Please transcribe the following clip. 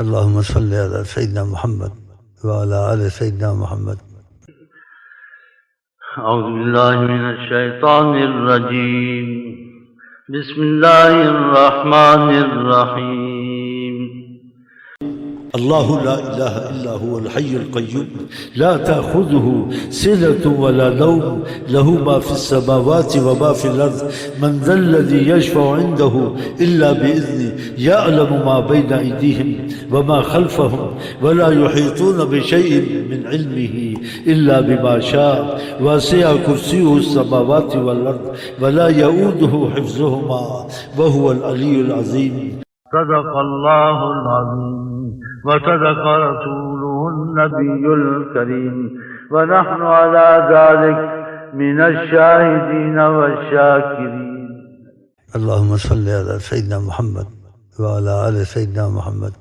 اللهم صل على سيدنا محمد وعلى آل سيدنا محمد. أعوذ بالله من الشيطان الرجيم. بسم الله الرحمن الرحيم. الله لا إله إلا هو الحي القيوم لا تأخذه سنة ولا نوم له ما في السماوات وما في الأرض من ذا الذي يشفع عنده إلا بإذنه يعلم ما بين أيديهم وما خلفهم ولا يحيطون بشيء من علمه إلا بما شاء وسع كرسيه السماوات والأرض ولا يؤوده حفظهما وهو العلي العظيم. صدق الله العظيم وصدق رسوله النبي الكريم ونحن على ذلك من الشاهدين والشاكرين. اللهم صل على سيدنا محمد وعلى آل سيدنا محمد.